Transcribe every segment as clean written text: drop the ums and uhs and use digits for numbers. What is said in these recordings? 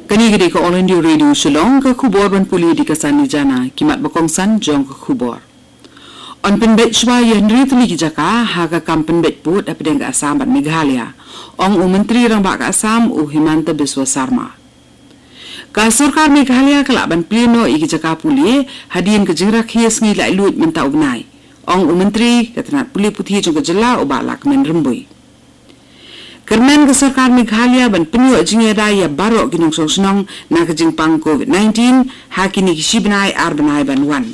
Kani gede ke All India Radio Shillong ke khubor ban puli di kesan ni jana kimat bakongsan jong ke khubor. On penbet shwa Henry tuli ki jaka haga kam penbet put apideng ke Assam ban Meghalaya. Ong Menteri rang bak ke Assam Himanta Biswa Sarma. Ka Sarkar Meghalaya kelak ban pleno iki jaka puli hadin ke jingrak hias ngi lai lut menta ugnai. Ong Menteri ketenat puli putih jong ke jela obalak men rembui. Kermen ke Sarkar Meghalaya ban penyu jingeda ya barok ginong sosnong na ke jingpang COVID-19 hakini kisibnai arbanai ban wan.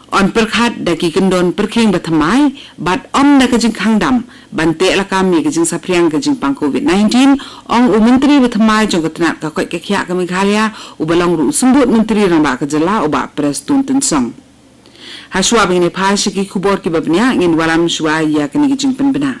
On perkhat daki kendon perking batamai bat om da ke jingkang dam ban te lakam ni ke jing sapriang ke jingpang COVID-19 ong Menteri batamai jong ketenat ka koi kekhya ke Meghalaya ubalong ru sembut Menteri rang ba ke jela oba pres tun tensong. Haswa bingni phasiki khubor ki babnya ngin walam shwa ya ke ni jingpen bena.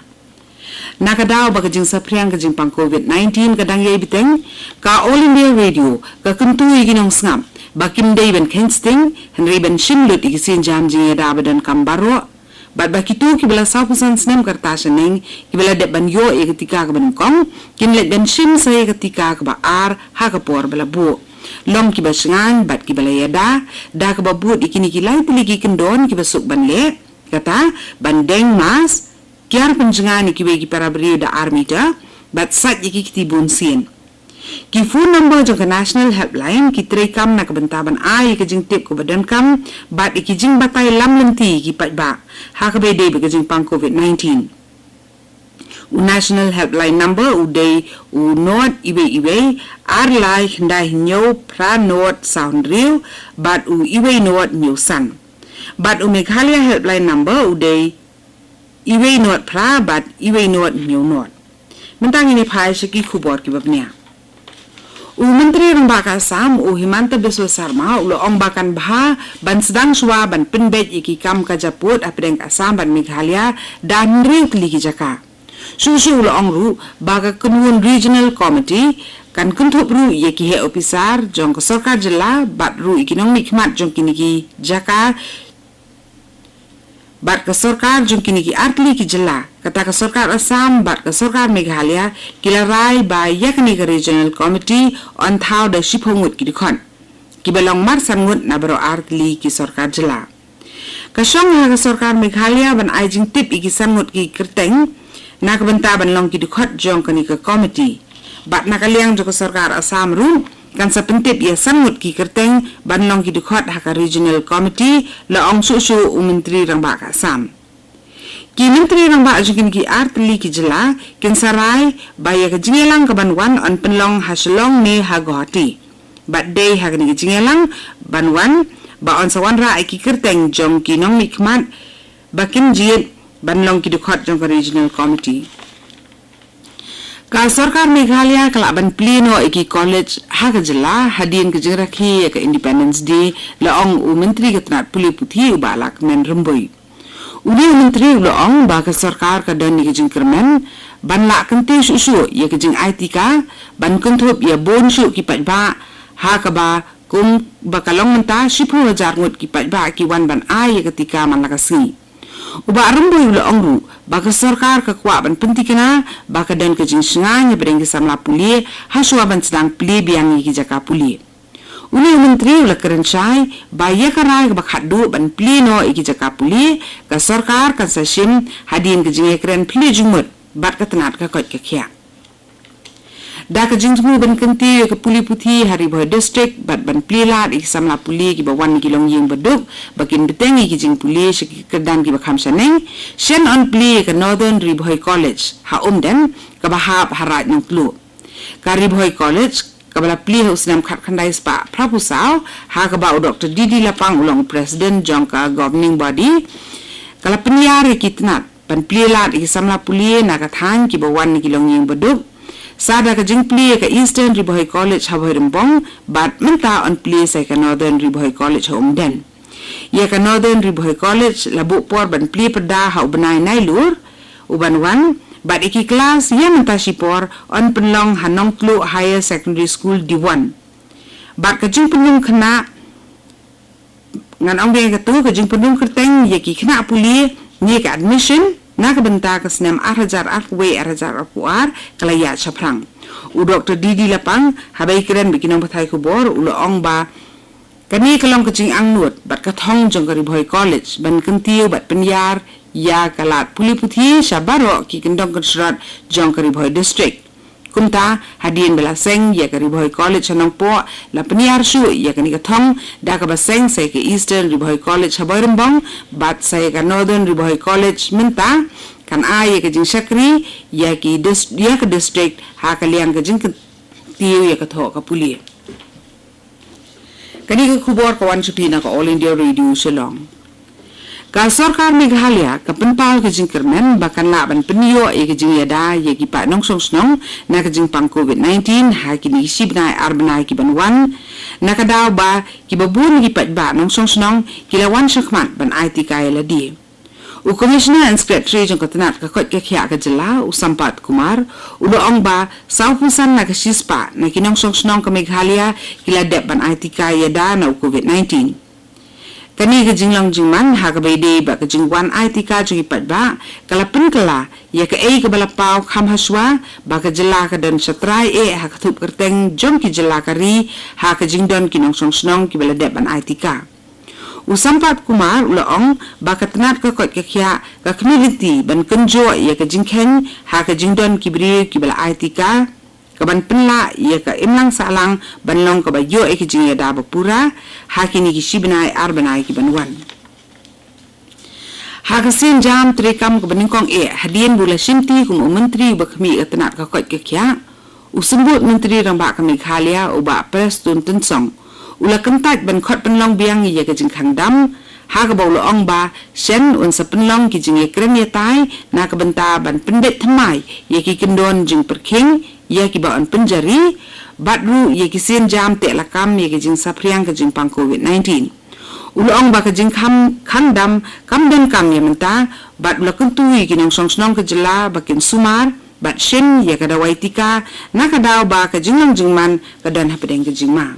Nakadaw baka jing sapriang ka jing pang COVID-19 kadang yay biteng ka All India Radio ka kuntuy ginong sngam bakim day ban kensting henry ban shimlut ikisin jam jing yada badan kambaro bat bakitu kibala sapusan snem kartasaneng kibala de ban yo e ketika ka ban kong kinlet ban shim saya ketika ka ba ar ha ka por bala bu lom kiba sngan bat kibala yada da ka ba bu ikini kilai tiligi kendon kiba suk ban le kata bandeng mas kiar penjengani kiwegi para beriu da armita bat sat yiki kitibun sin. Ki phone number jong ke national helpline ki trekam na kebentaban ai ke jing tip ko badan kam bat iki jing batai lam lenti ki pat ba ha ka be de ke jing pang COVID-19. National helpline number uday not iwe ar lai ndai nyo pra not sound real bat iwe not new san. Bat Meghalaya helpline number uday iwe not pra bat iwe not new not. Mentang ini phai shiki khubor ki babnya. Menteri rang baka Assam Himanta Biswa Sarma ulo ong bakan bha ban sedang shwa ban penbet iki kam ka japut apdeng Assam ban Meghalaya dan ring ligi jaka. Susu ulo ong ru baga kunun regional committee kan kuntup ru yeki he officer jong ke sarkar jela bat ru ikinong mikmat jong kiniki jaka bat ke sarkar jong kini ki artli ki jela kata ke sarkar Assam bat ke sarkar Meghalaya kilarai ba yakni ke regional committee on thau da shiphogut ki dikhon ki belong mar sangut na baro artli ki sarkar jela ka shong ke sarkar Meghalaya ban aijing tip iki sangut ki kerteng na ke benta ban long ki dikhot jong kini ke committee bat na kaliang jo ke sarkar Assam ru kan sa pentip ya sangut ki kerteng ban long ki dikhot haka regional committee la ong su Menteri rang ba ka Assam ki Menteri rang ba jing ki artli ki jela kin sarai ba ya ka jingelang ka ban wan on penlong haslong ne hagoti bat day ha ni jingelang ban wan ba on sawan ra ki kerteng jong ki nong mikmat bakin jiet ban long ki dikhot jong ka regional committee. Ka sarkar Meghalaya kelak ban pleno iki college ha jela hadin ke jerakhi ke Independence Day la ong Menteri ketenat puli putih ubalak men rembui. Uni Menteri la ong ba ke sarkar ka dan ni jing kermen ban la kenti susu ye ke jing IT ka ban kuntup ya bon su ki pat ba ha ka ba kum bakalong menta 10,000 ngut ki pat ba ki wan ban ai ketika man lakasi. Uba rembui ula ongru baka sarkar ka kwa ban pentikena baka dan ke jing snganya bereng ke samla puli haswa ban sedang pli biang ki jaka puli uni Menteri ula kerencai ba ye karai bak hadu ban pli no iki jaka puli ka sarkar kan sashim hadin ke jing keren pli jumut bat ka tenat ka kot ke khya da ka jing mu ban kenti ke puli putih hari boy district bat ban pli lat ik samla puli ki bawan ki long ying beduk bakin betengi ki jing puli shiki kedan ki bakham saneng shen on pli ke Northern Riboy College ha den ka bahap harat nang tlu ka Riboy College ka bala pli husnam khat khandai spa prapusau ha ka ba Dr. Didi Lapang ulong president jong ka governing body kala penyar ki tenat ban pli lat ik samla puli na ka thang ki bawan ki long ying beduk sada ka jing pli ka Eastern Riboy College ha rembong bat menta on pli sa ka Northern Riboy College ha den ya ka Northern Riboy College labu por ban pli pada ha ubanai nai lur uban wan bat iki kelas ya menta sipor on penlong hanong tlu higher secondary school D1 bat ka jing penung kena ngan ong be ka tu ka jing penung kerteng ya ki kena puli ni ka admission na kabenta ka snem arhajar arwe arhajar arpuar kalaya chaprang Dr. Didi Lapang habai keren bikinong pathai kubor ulo ong ba kani kalong kacing angnut bat kathong jong kari boy college ban kentiu bat penyar ya kalat puli puthi sabaro ki kendong kersrat jong kari boy district kumta hadien bela seng ya kari boy college anong po la penyar su ya kani kathong da ka baseng sai ke eastern riboy college haboy rembong bat sai ka northern riboy college minta kan ai ke jing sakri ya ki ya ke district ha ka liang ke jing tiu ya ka tho ka puli kani ka khubor ka wan chupina ka all india radio Shillong ka sarkar Meghalaya ka penpal ke jing kermen bakan la ban penio e ke jing yada ye ki pa nong song snong na ke jing pang covid-19 ha ki ni sibnai arbnai ki ban wan na ka daw ba ki babun ki pat ba nong song snong ki la wan shakmat ban IT ka la di Commissioner and Secretary jong katanat ka kot ka khia ka jila Sampat Kumar ulo ong ba saupusan na ka sispa na kinong song snong ka Meghalaya kila dep ban IT ka yada na covid-19 kani ka jinglang jingman ha ka bayde ba ka jingwan IT ka jong ipat ba kalapin kala ya ka ka balapaw kham haswa ba ka jila ka dan satrai ha ka thup kerteng jong ki jila ka ri ha ka jingdon kinong song snong ki bala dep ban IT ka Sampat Kumar ulaong bakatanat ka kot kakya ka community ban kenjo ya ka jingken ha ka jingdon kibri kibala IT ka kaban penla ya ka imlang salang banlong ka bayo e ki jingya da bapura ha kini ki sibnai arbanai ki banwan ha ka sin jam trekam ka baningkong hadien bula simti kum menteri bakmi katanat ka kot kakya usembut menteri rang ba ka Meghalaya uba Preston Tensong ula kentat ban khot penlong biang ya ka jing khang dam ha ka bawlo ong ba sen un sa penlong ki jing krem ya tai na ka benta ban pendet thamai ya ki kendon jing perking ya ki ba an penjari batru ya ki sen jam te lakam ya ki jing sapriang ka jing pang covid-19 ula ong ba ka jing khang dam kam dan kam ya menta bat ula kentui ki nong song snong ka jela bakin sumar bat sen ya ka dawai tika na ka daw ba ka jing man ka dan hapedeng ka jing ma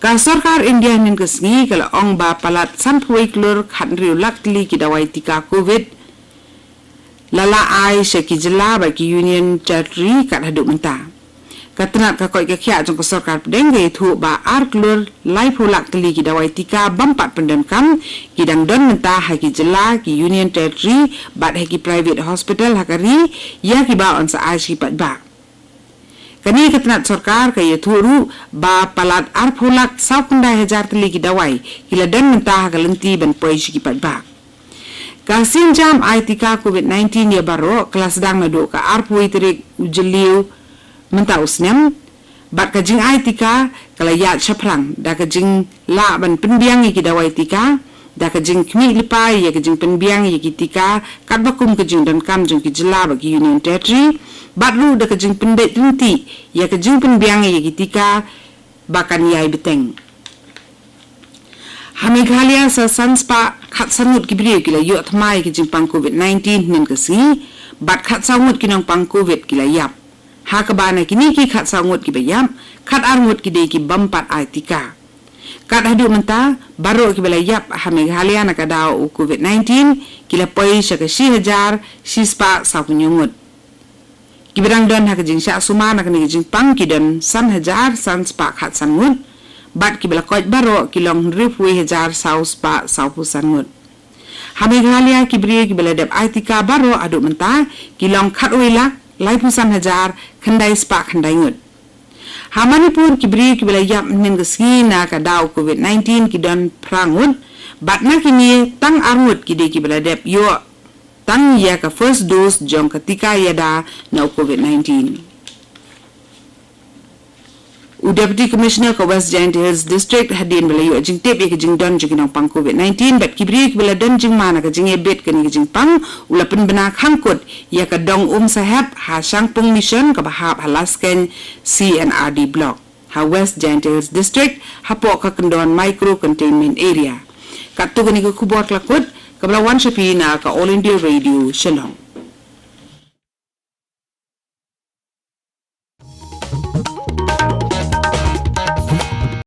ka sarkar India nin kesngi kala ong ba palat sanpui klur khatri lakli ki dawai tika covid lala ai sheki jela ba ki union territory kat haduk menta katnat ka koi ka khya jong ka sarkar pedenge thu ba ar klur lai pholak tli ki dawai tika bampat pendan kam ki dang don menta ha ki jela ki union territory bat ha ki private hospital hakari ya ki ba on sa ai shi pat ba kani katnat sarkar ka ye thuru ba palat ar pholak 10,000 tli ki dawai kila dan menta ka lenti ban poi shi ki pat ba ka sin jam IT ka covid-19 ya baro kelas dang na do ka ar poi terik ujeliu menta usnem bat ka jing IT ka kala ya chaprang da ka jing la ban penbiang ki dawai tika da ka jing kmi lipai ya ka jing penbiang ki tika kat bakum ka jing dan kam jing ki jela ba ki union territory batlu da ka jing pendek tinti ya ka jing penbiang ki tika bakan yai beteng Meghalaya sa sanspa khat sangut ki bri kila yo thmai ki jing pang covid-19 nin ka si bat khat sangut ki nang pang covid kila yap ha ka bana kini ki khat sangut ki bayam khat armut ki de ki bampat aitika kat hadu menta baro ki bala yap Meghalaya na ka daw covid-19 kila poi sa ka 10,000 sispa sa kunyungut kiberang don ha ka jing sha suma na ka ni jing pang ki don 1,000 sanspa khat sangut bat ki bala koj baro kilong rifwe 1,000 saus pa saupu sangut Meghalaya ki bri ki bala dep aitika baro adu menta kilong khat wila lai pusan 1,000 khandai spa khandai ngut Manipur ki bri ki bala yap nin geski na ka daw covid-19 ki don prangut bat na kini tang armut ki de ki bala dep yo tang ya ka first dose jong ketika yada na covid-19 Deputy Commissioner ka West Giant Hills District hadin bala yu jing tep ke jing don jing nang pang COVID-19 bat kibri bala don jing mana ka jing ebet kan jing pang ulapen bena khangkut ya ka dong sahab ha sangpung mission ka bahab halasken CNRD block ha West Giant Hills District ha po ka kendon micro containment area kat tu kan ku kubor lakut ka bala wan shapina ka All India Radio Shillong